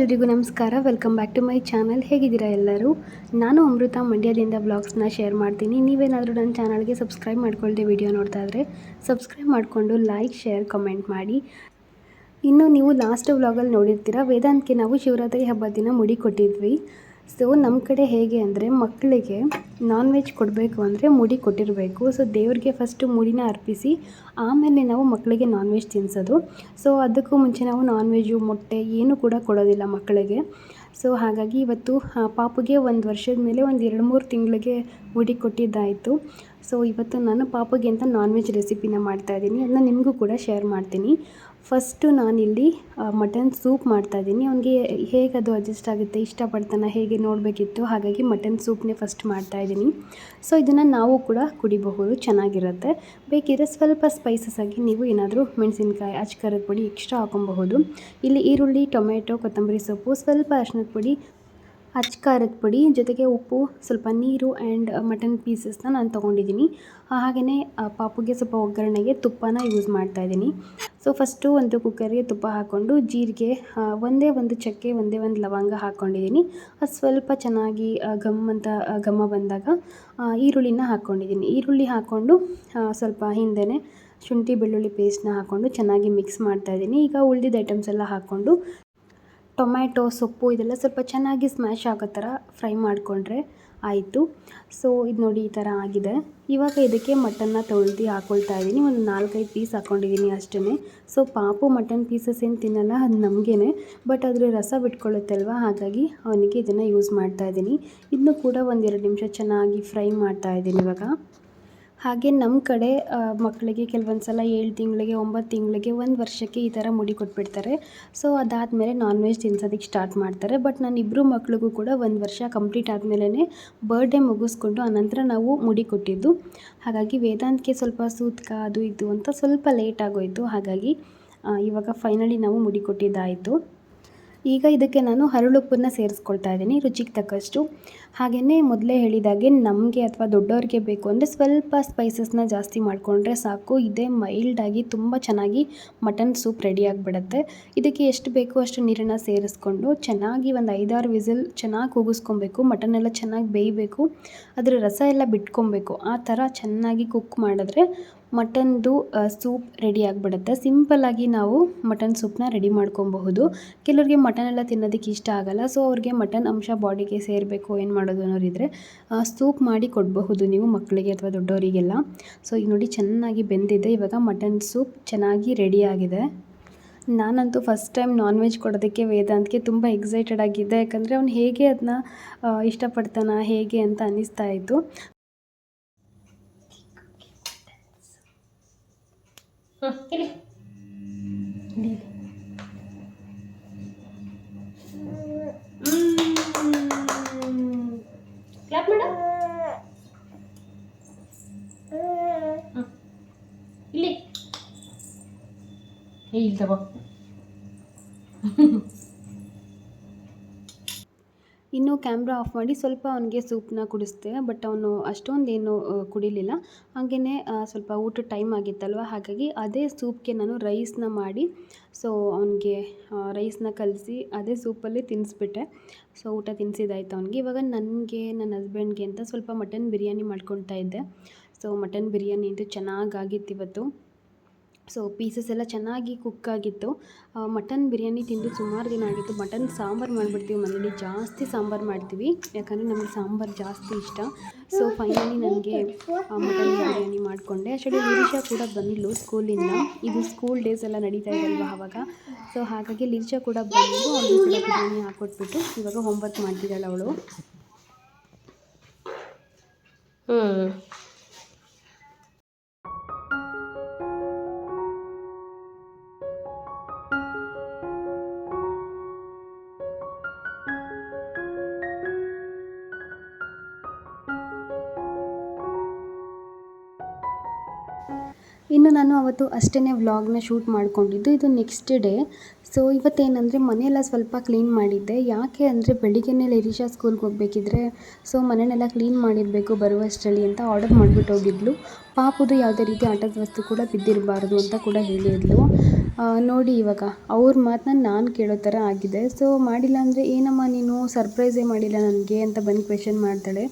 ಎಲ್ರಿಗೂ ನಮಸ್ಕಾರ. Welcome back to my channel. ಹೇಗಿದ್ದೀರಾ ಎಲ್ಲರೂ? ನಾನು ಅಮೃತ ಮಂಡ್ಯದಿಂದ ವ್ಲಾಗ್ಸ್ನ ಶೇರ್ ಮಾಡ್ತೀನಿ. ನೀವೇನಾದರೂ ನನ್ನ ಚಾನಲ್ಗೆ ಸಬ್ಸ್ಕ್ರೈಬ್ ಮಾಡ್ಕೊಳ್ದೆ ವಿಡಿಯೋ ನೋಡ್ತಾ ಇದ್ದರೆ ಸಬ್ಸ್ಕ್ರೈಬ್ ಮಾಡಿಕೊಂಡು ಲೈಕ್, ಶೇರ್, ಕಮೆಂಟ್ ಮಾಡಿ. ಇನ್ನು ನೀವು ಲಾಸ್ಟ್ ವ್ಲಾಗಲ್ಲಿ ನೋಡಿರ್ತೀರ, ವೇದಾಂತ್ಗೆ ನಾವು ಶಿವರಾತ್ರಿ ಹಬ್ಬದ ದಿನ ಮುಡಿ ಕೊಟ್ಟಿದ್ವಿ. ಸೊ ನಮ್ಮ ಕಡೆ ಹೇಗೆ ಅಂದರೆ, ಮಕ್ಕಳಿಗೆ ನಾನ್ ವೆಜ್ ಕೊಡಬೇಕು ಅಂದರೆ ಮುಡಿ ಕೊಟ್ಟಿರಬೇಕು. ಸೊ ದೇವ್ರಿಗೆ ಫಸ್ಟು ಮುಡಿನ ಅರ್ಪಿಸಿ ಆಮೇಲೆ ನಾವು ಮಕ್ಕಳಿಗೆ ನಾನ್ ವೆಜ್ ತಿನ್ನಿಸೋದು. ಸೊ ಅದಕ್ಕೂ ಮುಂಚೆ ನಾವು ನಾನ್ ವೆಜ್ಜು, ಮೊಟ್ಟೆ ಏನೂ ಕೂಡ ಕೊಡೋದಿಲ್ಲ ಮಕ್ಕಳಿಗೆ. ಸೊ ಹಾಗಾಗಿ ಇವತ್ತು ಪಾಪುಗೆ 1 ವರ್ಷದ ಮೇಲೆ ಒಂದು 2-3 ತಿಂಗಳಿಗೆ ಮುಡಿ ಕೊಟ್ಟಿದ್ದಾಯಿತು. ಸೊ ಇವತ್ತು ನಾನು ಪಾಪುಗೆ ಅಂತ ನಾನ್ ವೆಜ್ ರೆಸಿಪಿನ ಮಾಡ್ತಾಯಿದ್ದೀನಿ. ಅದನ್ನ ನಿಮಗೂ ಕೂಡ ಶೇರ್ ಮಾಡ್ತೀನಿ. ಫಸ್ಟು ನಾನಿಲ್ಲಿ ಮಟನ್ ಸೂಪ್ ಮಾಡ್ತಾಯಿದ್ದೀನಿ. ಅವನಿಗೆ ಹೇಗೆ ಅದು ಅಡ್ಜಸ್ಟ್ ಆಗುತ್ತೆ, ಇಷ್ಟಪಡ್ತಾನೆ, ಹೇಗೆ ನೋಡಬೇಕಿತ್ತು. ಹಾಗಾಗಿ ಮಟನ್ ಸೂಪ್ನೇ ಫಸ್ಟ್ ಮಾಡ್ತಾಯಿದ್ದೀನಿ. ಸೊ ಇದನ್ನು ನಾವು ಕೂಡ ಕುಡಿಬಹುದು, ಚೆನ್ನಾಗಿರುತ್ತೆ. ಬೇಕಿದ್ರೆ ಸ್ವಲ್ಪ ಸ್ಪೈಸಸ್ ಆಗಿ ನೀವು ಏನಾದರೂ ಮೆಣಸಿನ್ಕಾಯಿ, ಅಚ್ಕಾರದ ಪುಡಿ ಎಕ್ಸ್ಟ್ರಾ ಹಾಕೊಬಹುದು. ಇಲ್ಲಿ ಈರುಳ್ಳಿ, ಟೊಮೆಟೊ, ಕೊತ್ತಂಬರಿ ಸೊಪ್ಪು, ಸ್ವಲ್ಪ ಅರಿಶಿಣದ ಪುಡಿ, ಅಚ್ಕಾರದ ಪುಡಿ, ಜೊತೆಗೆ ಉಪ್ಪು, ಸ್ವಲ್ಪ ನೀರು ಆ್ಯಂಡ್ ಮಟನ್ ಪೀಸಸ್ನ ನಾನು ತೊಗೊಂಡಿದ್ದೀನಿ. ಹಾಗೆಯೇ ಪಾಪುಗೆ ಸ್ವಲ್ಪ ಒಗ್ಗರಣೆಗೆ ತುಪ್ಪನ ಯೂಸ್ ಮಾಡ್ತಾಯಿದ್ದೀನಿ. ಸೊ ಫಸ್ಟು ಒಂದು ಕುಕ್ಕರ್ಗೆ ತುಪ್ಪ ಹಾಕ್ಕೊಂಡು ಜೀರಿಗೆ, ಒಂದೇ ಒಂದು ಚಕ್ಕೆ, ಒಂದೇ ಒಂದು ಲವಂಗ ಹಾಕ್ಕೊಂಡಿದ್ದೀನಿ. ಅದು ಸ್ವಲ್ಪ ಚೆನ್ನಾಗಿ ಘಮ ಬಂದಾಗ ಈರುಳ್ಳಿನ ಹಾಕ್ಕೊಂಡಿದ್ದೀನಿ. ಈರುಳ್ಳಿ ಹಾಕ್ಕೊಂಡು ಸ್ವಲ್ಪ ಹಿಂದೆಯೇ ಶುಂಠಿ ಬೆಳ್ಳುಳ್ಳಿ ಪೇಸ್ಟ್ನ ಹಾಕ್ಕೊಂಡು ಚೆನ್ನಾಗಿ ಮಿಕ್ಸ್ ಮಾಡ್ತಾಯಿದ್ದೀನಿ. ಈಗ ಉಳಿದಿದ್ದ ಐಟಮ್ಸ್ ಎಲ್ಲ ಹಾಕ್ಕೊಂಡು ಟೊಮ್ಯಾಟೊ, ಸೊಪ್ಪು ಇದೆಲ್ಲ ಸ್ವಲ್ಪ ಚೆನ್ನಾಗಿ ಸ್ಮ್ಯಾಶ್ ಆಗೋ ಥರ ಫ್ರೈ ಮಾಡಿಕೊಂಡ್ರೆ ಆಯಿತು. ಸೊ ಇದು ನೋಡಿ ಈ ಥರ ಆಗಿದೆ. ಇವಾಗ ಇದಕ್ಕೆ ಮಟನ್ನ ತೊಳೆದು ಹಾಕ್ಕೊಳ್ತಾ ಇದ್ದೀನಿ. ಒಂದು 4-5 ಪೀಸ್ ಹಾಕ್ಕೊಂಡಿದ್ದೀನಿ ಅಷ್ಟೇ. ಸೊ ಪಾಪು ಮಟನ್ ಪೀಸಸ್ ಏನು ತಿನ್ನಲ್ಲ, ಅದು ನಮಗೇ, ಬಟ್ ಅದ್ರ ರಸ ಬಿಟ್ಕೊಳ್ಳುತ್ತೆ ಅಲ್ವಾ, ಹಾಗಾಗಿ ಅವನಿಗೆ ಇದನ್ನು ಯೂಸ್ ಮಾಡ್ತಾಯಿದ್ದೀನಿ. ಇದನ್ನು ಕೂಡ 1-2 ನಿಮಿಷ ಚೆನ್ನಾಗಿ ಫ್ರೈ ಮಾಡ್ತಾಯಿದ್ದೀನಿ ಇವಾಗ. ಹಾಗೆ ನಮ್ಮ ಕಡೆ ಮಕ್ಕಳಿಗೆ ಕೆಲವೊಂದು ಸಲ 7 ತಿಂಗಳಿಗೆ, 9 ತಿಂಗಳಿಗೆ, 1 ವರ್ಷಕ್ಕೆ ಈ ಥರ ಮುಡಿ ಕೊಟ್ಬಿಡ್ತಾರೆ. ಸೊ ಅದಾದಮೇಲೆ ನಾನ್ ವೆಜ್ ತಿನ್ಸೋದಕ್ಕೆ ಸ್ಟಾರ್ಟ್ ಮಾಡ್ತಾರೆ. ಬಟ್ ನಾನು ಇಬ್ಬರು ಮಕ್ಳಿಗೂ ಕೂಡ 1 ವರ್ಷ ಕಂಪ್ಲೀಟ್ ಆದಮೇಲೆ ಬರ್ಡೇ ಮುಗಿಸ್ಕೊಂಡು ಆನಂತರ ನಾವು ಮುಡಿ ಕೊಟ್ಟಿದ್ದು. ಹಾಗಾಗಿ ವೇದಾಂತ್ಗೆ ಸ್ವಲ್ಪ ಸೂತಕ ಅದು ಇದು ಅಂತ ಸ್ವಲ್ಪ ಲೇಟ್ ಆಗೋಯಿತು. ಹಾಗಾಗಿ ಇವಾಗ ಫೈನಲಿ ನಾವು ಮುಡಿ ಕೊಟ್ಟಿದ್ದಾಯಿತು. ಈಗ ಇದಕ್ಕೆ ನಾನು ಹರಳುಪ್ಪನ್ನು ಸೇರಿಸ್ಕೊಳ್ತಾ ಇದ್ದೀನಿ ರುಚಿಗೆ ತಕ್ಕಷ್ಟು. ಹಾಗೆಯೇ ಮೊದಲೇ ಹೇಳಿದಾಗೆ ನಮಗೆ ಅಥವಾ ದೊಡ್ಡವ್ರಿಗೆ ಬೇಕು ಅಂದರೆ ಸ್ವಲ್ಪ ಸ್ಪೈಸಸ್ನ ಜಾಸ್ತಿ ಮಾಡಿಕೊಂಡ್ರೆ ಸಾಕು. ಇದೇ ಮೈಲ್ಡಾಗಿ ತುಂಬ ಚೆನ್ನಾಗಿ ಮಟನ್ ಸೂಪ್ ರೆಡಿ ಆಗಿಬಿಡುತ್ತೆ. ಇದಕ್ಕೆ ಎಷ್ಟು ಬೇಕೋ ಅಷ್ಟು ನೀರನ್ನು ಸೇರಿಸ್ಕೊಂಡು ಚೆನ್ನಾಗಿ ಒಂದು 5-6 ವಿಸಿಲ್ ಚೆನ್ನಾಗಿ ಕೂಗಿಸ್ಕೊಬೇಕು. ಮಟನ್ ಚೆನ್ನಾಗಿ ಬೇಯಬೇಕು, ಅದರ ರಸ ಎಲ್ಲ ಬಿಟ್ಕೊಬೇಕು. ಆ ಥರ ಚೆನ್ನಾಗಿ ಕುಕ್ ಮಾಡಿದ್ರೆ ಮಟನ್ದು ಸೂಪ್ ರೆಡಿ ಆಗಿಬಿಡುತ್ತೆ. ಸಿಂಪಲ್ಲಾಗಿ ನಾವು ಮಟನ್ ಸೂಪ್ನ ರೆಡಿ ಮಾಡ್ಕೊಬಹುದು. ಕೆಲವರಿಗೆ ಮಟನ್ ಎಲ್ಲ ತಿನ್ನೋದಕ್ಕೆ ಇಷ್ಟ ಆಗೋಲ್ಲ. ಸೊ ಅವ್ರಿಗೆ ಮಟನ್ ಅಂಶ ಬಾಡಿಗೆ ಸೇರಬೇಕು, ಏನು ಮಾಡೋದು ಅನ್ನೋರಿದ್ದರೆ ಸೂಪ್ ಮಾಡಿ ಕೊಡಬಹುದು ನೀವು ಮಕ್ಕಳಿಗೆ ಅಥವಾ ದೊಡ್ಡವರಿಗೆಲ್ಲ. ಸೊ ಈಗ ನೋಡಿ ಚೆನ್ನಾಗಿ ಬೆಂದಿದೆ. ಇವಾಗ ಮಟನ್ ಸೂಪ್ ಚೆನ್ನಾಗಿ ರೆಡಿ ಆಗಿದೆ. ನಾನಂತೂ ಫಸ್ಟ್ ಟೈಮ್ ನಾನ್ ವೆಜ್ ಕೊಡೋದಕ್ಕೆ ವೇದಾಂತ್ಗೆ ತುಂಬ ಎಕ್ಸೈಟೆಡ್ ಆಗಿದ್ದೆ. ಯಾಕಂದರೆ ಅವ್ನು ಹೇಗೆ ಅದನ್ನ ಇಷ್ಟಪಡ್ತಾನೆ ಹೇಗೆ ಅಂತ ಅನ್ನಿಸ್ತಾ ಇತ್ತು. ಕ್ಲಾಪ್ ಮಾಡು. ಇಲ್ಲಿ ಇಲ್ಲಿ ತಗೋ. ಇನ್ನು ಕ್ಯಾಮ್ರಾ ಆಫ್ ಮಾಡಿ ಸ್ವಲ್ಪ ಅವನಿಗೆ ಸೂಪನ್ನ ಕುಡಿಸ್ದೆ. ಬಟ್ ಅವನು ಅಷ್ಟೊಂದೇನು ಕುಡಿಲಿಲ್ಲ. ಹಾಗೆಯೇ ಸ್ವಲ್ಪ ಊಟದ ಟೈಮ್ ಆಗಿತ್ತಲ್ವ, ಹಾಗಾಗಿ ಅದೇ ಸೂಪ್ಗೆ ನಾನು ರೈಸ್ನ ಮಾಡಿ, ಸೊ ಅವನಿಗೆ ರೈಸ್ನ ಕಲಸಿ ಅದೇ ಸೂಪಲ್ಲಿ ತಿನ್ನಿಸ್ಬಿಟ್ಟೆ. ಸೊ ಊಟ ತಿನ್ನಿಸಿದಾಯ್ತು ಅವನಿಗೆ. ಇವಾಗ ನನಗೆ, ನನ್ನ ಹಸ್ಬೆಂಡ್ಗೆ ಅಂತ ಸ್ವಲ್ಪ ಮಟನ್ ಬಿರಿಯಾನಿ ಮಾಡ್ಕೊಳ್ತಾ ಇದ್ದೆ. ಸೊ ಮಟನ್ ಬಿರಿಯಾನಿ ಅಂತೂ ಚೆನ್ನಾಗಾಗಿತ್ತು ಇವತ್ತು. ಸೊ ಪೀಸಸ್ ಎಲ್ಲ ಚೆನ್ನಾಗಿ ಕುಕ್ ಆಗಿತ್ತು. ಮಟನ್ ಬಿರಿಯಾನಿ ತಿಂದು ಸುಮಾರು ದಿನ ಆಗಿತ್ತು. ಮಟನ್ ಸಾಂಬಾರು ಮಾಡಿಬಿಡ್ತೀವಿ ಮನೇಲಿ, ಜಾಸ್ತಿ ಸಾಂಬಾರು ಮಾಡ್ತೀವಿ, ಯಾಕಂದರೆ ನಮಗೆ ಸಾಂಬಾರು ಜಾಸ್ತಿ ಇಷ್ಟ. ಸೊ ಫೈನಲಿ ನನಗೆ ಮಟನ್ ಬಿರಿಯಾನಿ ಮಾಡಿಕೊಂಡೆ. ಆ್ಯಕ್ಚುಲಿ ಲಿರಿಷಾ ಕೂಡ ಬಂದಳು ಸ್ಕೂಲಿಂದ. ಇದು ಸ್ಕೂಲ್ ಡೇಸ್ ಎಲ್ಲ ನಡೀತಾ ಇದಲ್ವ ಆವಾಗ. ಸೊ ಹಾಗಾಗಿ ಲಿರಿಷಾ ಕೂಡ ಬಂದು ಅವಳು ಕೂಡ ಬಿರಿಯಾನಿ ಹಾಕ್ಕೊಟ್ಬಿಟ್ಟು ಇವಾಗ ಹೋಮ್ವರ್ಕ್ ಮಾಡ್ತಿದ್ದಾಳೆ ಅವಳು. ಇನ್ನು ನಾನು ಅವತ್ತು ಅಷ್ಟೇ ವ್ಲಾಗ್ನ ಶೂಟ್ ಮಾಡ್ಕೊಂಡಿದ್ದು. ಇದು ನೆಕ್ಸ್ಟ್ ಡೇ. ಸೊ ಇವತ್ತೇನೆಂದರೆ ಮನೆಯೆಲ್ಲ ಸ್ವಲ್ಪ ಕ್ಲೀನ್ ಮಾಡಿದ್ದೆ. ಯಾಕೆ ಅಂದರೆ ಬೆಳಿಗ್ಗೆನೇ ಲಿರಿಷಾ ಸ್ಕೂಲ್ಗೆ ಹೋಗಬೇಕಿದ್ರೆ ಸೊ ಮನೆಯೆಲ್ಲ ಕ್ಲೀನ್ ಮಾಡಿರಬೇಕು ಬರುವಷ್ಟರಲ್ಲಿ ಅಂತ ಆರ್ಡರ್ ಮಾಡಿಬಿಟ್ಟು ಹೋಗಿದ್ಲು. ಪಾಪುದು ಯಾವುದೇ ರೀತಿ ಆಟದ ವಸ್ತು ಕೂಡ ಬಿದ್ದಿರಬಾರ್ದು ಅಂತ ಕೂಡ ಹೇಳಿದ್ಲು. ನೋಡಿ ಇವಾಗ ಅವ್ರ ಮಾತನ್ನ ನಾನು ಕೇಳೋ ಥರ ಆಗಿದೆ. ಸೊ ಮಾಡಿಲ್ಲ ಅಂದರೆ ಏನಮ್ಮ ನೀನು ಸರ್ಪ್ರೈಸೇ ಮಾಡಿಲ್ಲ ನನಗೆ ಅಂತ ಬಂದು ಕ್ವೆಶ್ಚನ್ ಮಾಡ್ತಾಳೆ.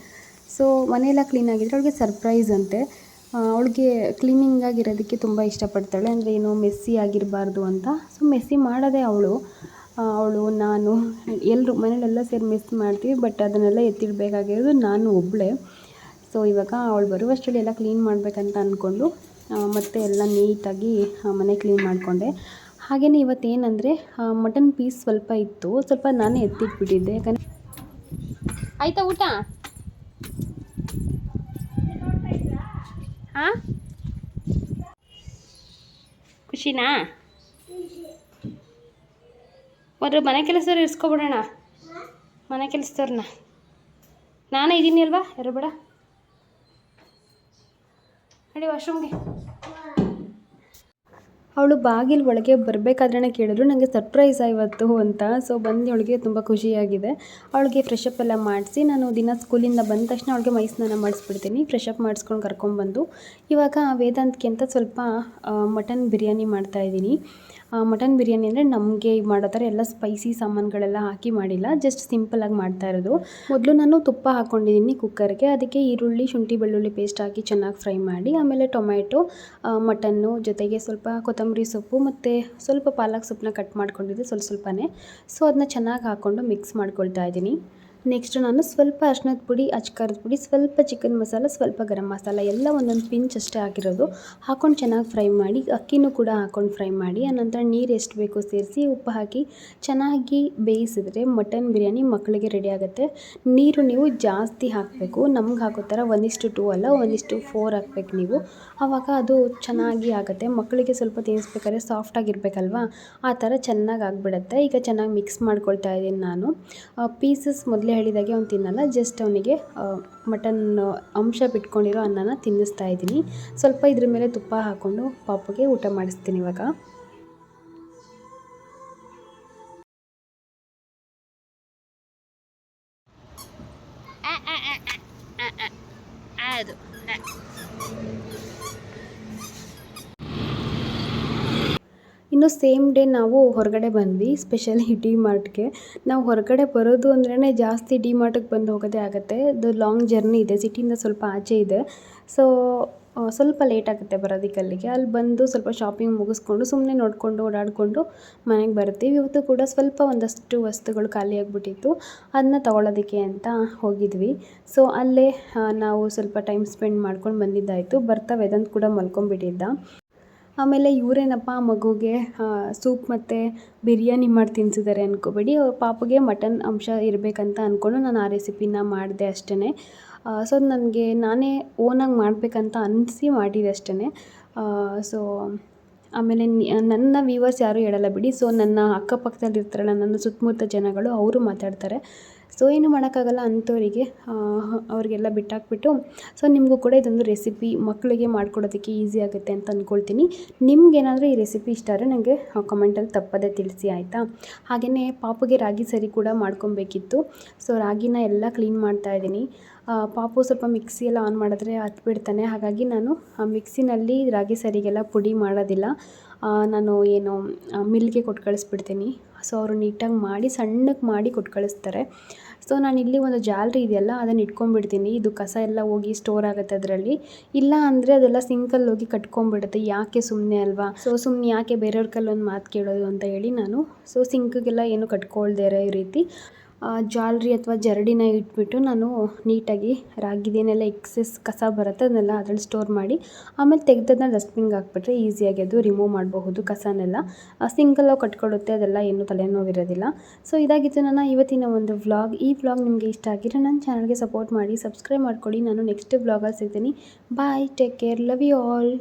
ಸೊ ಮನೆಯೆಲ್ಲ ಕ್ಲೀನಾಗಿದ್ದರೆ ಅವಳಿಗೆ ಸರ್ಪ್ರೈಸ್ ಅಂತೆ. ಅವಳಿಗೆ ಕ್ಲೀನಿಂಗಾಗಿರೋದಕ್ಕೆ ತುಂಬ ಇಷ್ಟಪಡ್ತಾಳೆ, ಅಂದರೆ ಏನು ಮೆಸ್ಸಿ ಆಗಿರಬಾರ್ದು ಅಂತ. ಸೊ ಮೆಸ್ಸಿ ಮಾಡೋದೇ ಅವಳು ನಾನು ಎಲ್ಲರೂ ಮನೇಲೆಲ್ಲ ಸೇರಿ ಮೆಸ್ ಮಾಡ್ತೀವಿ, ಬಟ್ ಅದನ್ನೆಲ್ಲ ಎತ್ತಿಡಬೇಕಾಗಿರೋದು ನಾನು ಒಬ್ಬಳೇ. ಸೊ ಇವಾಗ ಅವಳು ಬರುವಷ್ಟರಲ್ಲಿ ಎಲ್ಲ ಕ್ಲೀನ್ ಮಾಡಬೇಕಂತ ಅಂದ್ಕೊಂಡು ಮತ್ತೆ ಎಲ್ಲ ನೀಟಾಗಿ ಮನೆ ಕ್ಲೀನ್ ಮಾಡಿಕೊಂಡೆ. ಹಾಗೆಯೇ ಇವತ್ತೇನೆಂದರೆ ಮಟನ್ ಪೀಸ್ ಸ್ವಲ್ಪ ಇತ್ತು, ಸ್ವಲ್ಪ ನಾನೇ ಎತ್ತಿಟ್ಬಿಟ್ಟಿದ್ದೆ. ಯಾಕಂದರೆ ಆಯಿತಾ ಊಟ? ಹಾಂ, ಖುಷಿನಾ? ಒಂದು ಮನೆ ಕೆಲಸದವ್ರು ಇರಿಸ್ಕೊಬಿಡೋಣ, ಮನೆ ಕೆಲಸದವ್ರನ್ನ. ನಾನೇ ಇದ್ದೀನಿ ಅಲ್ವಾ, ಯಾರು ಬೇಡ. ನಡಿ ವಾಶ್ರೂಮ್ಗೆ. ಅವಳು ಬಾಗಿಲು ಒಳಗೆ ಬರಬೇಕಾದ್ರೇ ಕೇಳಿದ್ರು ನನಗೆ ಸರ್ಪ್ರೈಸ್ ಇವತ್ತು ಅಂತ. ಸೊ ಬಂದು ಅವಳಿಗೆ ತುಂಬ ಖುಷಿಯಾಗಿದೆ. ಅವಳಿಗೆ ಫ್ರೆಶಪ್ ಎಲ್ಲ ಮಾಡಿಸಿ ನಾನು ದಿನ ಸ್ಕೂಲಿಂದ ಬಂದ ತಕ್ಷಣ ಅವಳಿಗೆ ಮೈ ಸ್ನಾನ ಮಾಡಿಸ್ಬಿಡ್ತೀನಿ. ಫ್ರೆಶಪ್ ಮಾಡಿಸ್ಕೊಂಡು ಕರ್ಕೊಂಡ್ಬಂದು ಇವಾಗ ವೇದಾಂತ್ಗೆ ಅಂತ ಸ್ವಲ್ಪ ಮಟನ್ ಬಿರಿಯಾನಿ ಮಾಡ್ತಾಯಿದ್ದೀನಿ. ಮಟನ್ ಬಿರಿಯಾನಿ ಅಂದರೆ ನಮಗೆ ಮಾಡೋ ಥರ ಎಲ್ಲ ಸ್ಪೈಸಿ ಸಾಮಾನುಗಳೆಲ್ಲ ಹಾಕಿ ಮಾಡಿಲ್ಲ, ಜಸ್ಟ್ ಸಿಂಪಲಾಗಿ ಮಾಡ್ತಾ ಇರೋದು. ಮೊದಲು ನಾನು ತುಪ್ಪ ಹಾಕ್ಕೊಂಡಿದ್ದೀನಿ ಕುಕ್ಕರ್ಗೆ, ಅದಕ್ಕೆ ಈರುಳ್ಳಿ ಶುಂಠಿ ಬೆಳ್ಳುಳ್ಳಿ ಪೇಸ್ಟ್ ಹಾಕಿ ಚೆನ್ನಾಗಿ ಫ್ರೈ ಮಾಡಿ, ಆಮೇಲೆ ಟೊಮ್ಯಾಟೊ, ಮಟನ್ನು ಜೊತೆಗೆ ಸ್ವಲ್ಪ ಕೊತ್ತಂಬರಿ ಸೊಪ್ಪು ಮತ್ತು ಸ್ವಲ್ಪ ಪಾಲಕ್ ಸೊಪ್ಪನ್ನ ಕಟ್ ಮಾಡ್ಕೊಂಡಿದ್ದೆ ಸ್ವಲ್ಪನೇ. ಸೊ ಅದನ್ನ ಚೆನ್ನಾಗಿ ಹಾಕ್ಕೊಂಡು ಮಿಕ್ಸ್ ಮಾಡ್ಕೊಳ್ತಾ ಇದ್ದೀನಿ. ನೆಕ್ಸ್ಟ್ ನಾನು ಸ್ವಲ್ಪ ಅರಿಶಿಣದ ಪುಡಿ, ಅಚ್ಕಾರದ ಪುಡಿ, ಸ್ವಲ್ಪ ಚಿಕನ್ ಮಸಾಲ, ಸ್ವಲ್ಪ ಗರಂ ಮಸಾಲ ಎಲ್ಲ ಒಂದೊಂದು ಪಿಂಚ್ ಅಷ್ಟೇ ಹಾಕಿರೋದು. ಹಾಕ್ಕೊಂಡು ಚೆನ್ನಾಗಿ ಫ್ರೈ ಮಾಡಿ, ಅಕ್ಕಿನೂ ಕೂಡ ಹಾಕ್ಕೊಂಡು ಫ್ರೈ ಮಾಡಿ, ಆನಂತರ ನೀರು ಎಷ್ಟು ಬೇಕೋ ಸೇರಿಸಿ ಉಪ್ಪು ಹಾಕಿ ಚೆನ್ನಾಗಿ ಬೇಯಿಸಿದ್ರೆ ಮಟನ್ ಬಿರಿಯಾನಿ ಮಕ್ಕಳಿಗೆ ರೆಡಿ ಆಗುತ್ತೆ. ನೀರು ನೀವು ಜಾಸ್ತಿ ಹಾಕಬೇಕು, ನಮ್ಗೆ ಹಾಕೋ ಥರ 1:2 ಅಲ್ಲ 1:4 ಹಾಕ್ಬೇಕು ನೀವು. ಆವಾಗ ಅದು ಚೆನ್ನಾಗಿ ಆಗುತ್ತೆ. ಮಕ್ಕಳಿಗೆ ಸ್ವಲ್ಪ ತಿನ್ನಿಸ್ಬೇಕಾದ್ರೆ ಸಾಫ್ಟಾಗಿರ್ಬೇಕಲ್ವ, ಆ ಥರ ಚೆನ್ನಾಗಿ ಆಗಿಬಿಡುತ್ತೆ. ಈಗ ಚೆನ್ನಾಗಿ ಮಿಕ್ಸ್ ಮಾಡ್ಕೊಳ್ತಾ ಇದ್ದೀನಿ ನಾನು. ಪೀಸಸ್ ಮೊದಲೇ ಹೇಳಿದಾಗೆ ಅವ್ನು ತಿನ್ನಲ್ಲ, ಜಸ್ಟ್ ಅವನಿಗೆ ಮಟನ್ ಅಂಶ ಬಿಟ್ಕೊಂಡಿರೋ ಅನ್ನನ ತಿನ್ನಿಸ್ತಾ ಇದ್ದೀನಿ. ಸ್ವಲ್ಪ ಇದ್ರ ಮೇಲೆ ತುಪ್ಪ ಹಾಕ್ಕೊಂಡು ಪಾಪುಗೆ ಊಟ ಮಾಡಿಸ್ತೀನಿ ಇವಾಗ. ಇನ್ನು ಸೇಮ್ ಡೇ ನಾವು ಹೊರಗಡೆ ಬಂದ್ವಿ, ಸ್ಪೆಷಲಿ ಡಿ ಮಾರ್ಟ್ಗೆ. ನಾವು ಹೊರಗಡೆ ಬರೋದು ಅಂದ್ರೇ ಜಾಸ್ತಿ ಡಿ ಮಾರ್ಟಿಗೆ ಬಂದು ಹೋಗೋದೇ ಆಗುತ್ತೆ. ಅದು ಲಾಂಗ್ ಜರ್ನಿ ಇದೆ, ಸಿಟಿಯಿಂದ ಸ್ವಲ್ಪ ಆಚೆ ಇದೆ. ಸೊ ಸ್ವಲ್ಪ ಲೇಟ್ ಆಗುತ್ತೆ ಬರೋದಕ್ಕೆ ಅಲ್ಲಿಗೆ. ಅಲ್ಲಿ ಬಂದು ಸ್ವಲ್ಪ ಶಾಪಿಂಗ್ ಮುಗಿಸ್ಕೊಂಡು ಸುಮ್ಮನೆ ನೋಡಿಕೊಂಡು ಓಡಾಡಿಕೊಂಡು ಮನೆಗೆ ಬರ್ತೀವಿ. ಇವತ್ತು ಕೂಡ ಸ್ವಲ್ಪ ಒಂದಷ್ಟು ವಸ್ತುಗಳು ಖಾಲಿಯಾಗಿಬಿಟ್ಟಿತ್ತು, ಅದನ್ನ ತೊಗೊಳೋದಕ್ಕೆ ಅಂತ ಹೋಗಿದ್ವಿ. ಸೊ ಅಲ್ಲೇ ನಾವು ಸ್ವಲ್ಪ ಟೈಮ್ ಸ್ಪೆಂಡ್ ಮಾಡ್ಕೊಂಡು ಬಂದಿದ್ದಾಯಿತು. ಬರ್ತಾ ವೇದಾಂತ್ ಕೂಡ ಮಲ್ಕೊಂಡ್ಬಿಟ್ಟಿದ್ದ. ಆಮೇಲೆ ಇವರೇನಪ್ಪ ಮಗುಗೆ ಸೂಪ್ ಮತ್ತು ಬಿರಿಯಾನಿ ಮಾಡಿ ತಿನ್ನಿಸಿದ್ದಾರೆ ಅಂದ್ಕೋಬೇಡಿ. ಪಾಪುಗೆ ಮಟನ್ ಅಂಶ ಇರಬೇಕಂತ ಅಂದ್ಕೊಂಡು ನಾನು ಆ ರೆಸಿಪಿನ ಮಾಡಿದೆ ಅಷ್ಟೇ. ಸೊ ಅದು ನನಗೆ ನಾನೇ ಓನಾಗಿ ಮಾಡಬೇಕಂತ ಅನಿಸಿ ಮಾಡಿದೆ ಅಷ್ಟೇ. ಸೊ ಆಮೇಲೆ ನನ್ನ ವ್ಯೂವರ್ಸ್ ಯಾರೂ ಹೇಳಲ್ಲ ಬಿಡಿ. ಸೊ ನನ್ನ ಅಕ್ಕಪಕ್ಕದಲ್ಲಿ ಇರ್ತಾರಲ್ಲ ನನ್ನ ಸುತ್ತಮುತ್ತ ಜನಗಳು, ಅವರು ಮಾತಾಡ್ತಾರೆ. ಸೊ ಏನು ಮಾಡೋಕ್ಕಾಗಲ್ಲ ಅಂಥವರಿಗೆ, ಅವ್ರಿಗೆಲ್ಲ ಬಿಟ್ಟಾಕ್ಬಿಟ್ಟು. ಸೊ ನಿಮಗೂ ಕೂಡ ಇದೊಂದು ರೆಸಿಪಿ ಮಕ್ಕಳಿಗೆ ಮಾಡ್ಕೊಡೋದಕ್ಕೆ ಈಸಿ ಆಗುತ್ತೆ ಅಂತ ಅಂದ್ಕೊಳ್ತೀನಿ. ನಿಮ್ಗೇನಾದರೂ ಈ ರೆಸಿಪಿ ಇಷ್ಟ ಆದರೆ ನನಗೆ ಕಮೆಂಟಲ್ಲಿ ತಪ್ಪದೇ ತಿಳಿಸಿ, ಆಯಿತಾ? ಹಾಗೆಯೇ ಪಾಪುಗೆ ರಾಗಿ ಸರಿ ಕೂಡ ಮಾಡ್ಕೊಬೇಕಿತ್ತು. ಸೊ ರಾಗಿನ ಎಲ್ಲ ಕ್ಲೀನ್ ಮಾಡ್ತಾಯಿದ್ದೀನಿ. ಪಾಪು ಸ್ವಲ್ಪ ಮಿಕ್ಸಿ ಎಲ್ಲ ಆನ್ ಮಾಡಿದ್ರೆ ಹತ್ಬಿಡ್ತಾನೆ. ಹಾಗಾಗಿ ನಾನು ಮಿಕ್ಸಿನಲ್ಲಿ ರಾಗಿ ಸರಿಗೆಲ್ಲ ಪುಡಿ ಮಾಡೋದಿಲ್ಲ, ನಾನು ಏನು ಮಿಲ್ಗೆ ಕೊಟ್ಟು ಕಳಿಸ್ಬಿಡ್ತೀನಿ. ಸೊ ಅವರು ನೀಟಾಗಿ ಮಾಡಿ ಸಣ್ಣಗೆ ಮಾಡಿ ಕೊಟ್ಟು ಕಳಿಸ್ತಾರೆ. ಸೊ ನಾನಿಲ್ಲಿ ಒಂದು ಜಾಲರಿ ಇದೆಯಲ್ಲ ಅದನ್ನು ಇಟ್ಕೊಂಡ್ಬಿಡ್ತೀನಿ, ಇದು ಕಸ ಎಲ್ಲ ಹೋಗಿ ಸ್ಟೋರ್ ಆಗುತ್ತೆ ಅದರಲ್ಲಿ. ಇಲ್ಲ ಅಂದರೆ ಅದೆಲ್ಲ ಸಿಂಕಲ್ಲಿ ಹೋಗಿ ಕಟ್ಕೊಂಡ್ಬಿಡುತ್ತೆ, ಯಾಕೆ ಸುಮ್ಮನೆ ಅಲ್ವಾ. ಸೊ ಸುಮ್ಮನೆ ಯಾಕೆ ಬೇರೆಯವ್ರ ಕೈಲಿ ಒಂದು ಮಾತು ಕೇಳೋದು ಅಂತ ಹೇಳಿ ನಾನು ಸಿಂಕಿಗೆಲ್ಲ ಏನು ಕಟ್ಕೊಳ್ದೇ ಇರೋ ಈ ರೀತಿ ಜಾಲರಿ ಅಥವಾ ಜರಡಿನ ಇಟ್ಬಿಟ್ಟು ನಾನು ನೀಟಾಗಿ ರಾಗಿದೇನೆಲ್ಲ ಎಕ್ಸೆಸ್ ಕಸ ಬರುತ್ತೆ ಅದನ್ನೆಲ್ಲ ಅದ್ರಲ್ಲಿ ಸ್ಟೋರ್ ಮಾಡಿ ಆಮೇಲೆ ತೆಗೆದದನ್ನ ಡಸ್ಟ್ಬಿನ್ಗೆ ಹಾಕ್ಬಿಟ್ರೆ ಈಸಿಯಾಗಿ ಅದು ರಿಮೂವ್ ಮಾಡಬಹುದು ಕಸನೆಲ್ಲ. ಸಿಂಕಲ್ಲಿ ಕಟ್ಕೊಳ್ಳುತ್ತೆ, ಅದೆಲ್ಲ ಏನು ತಲೆನೋವಿರೋದಿಲ್ಲ. ಸೊ ಇದಾಗಿತ್ತು ನನ್ನ ಇವತ್ತಿನ ಒಂದು ವ್ಲಾಗ್. ಈ ವ್ಲಾಗ್ ನಿಮಗೆ ಇಷ್ಟ ಆಗಿದ್ರೆ ನನ್ನ ಚಾನಲ್ಗೆ ಸಪೋರ್ಟ್ ಮಾಡಿ, ಸಬ್ಸ್ಕ್ರೈಬ್ ಮಾಡ್ಕೊಳ್ಳಿ. ನಾನು ನೆಕ್ಸ್ಟ್ ವ್ಲಾಗಲ್ಲಿ ಸಿಗ್ತೀನಿ. Bye, take care, love you all.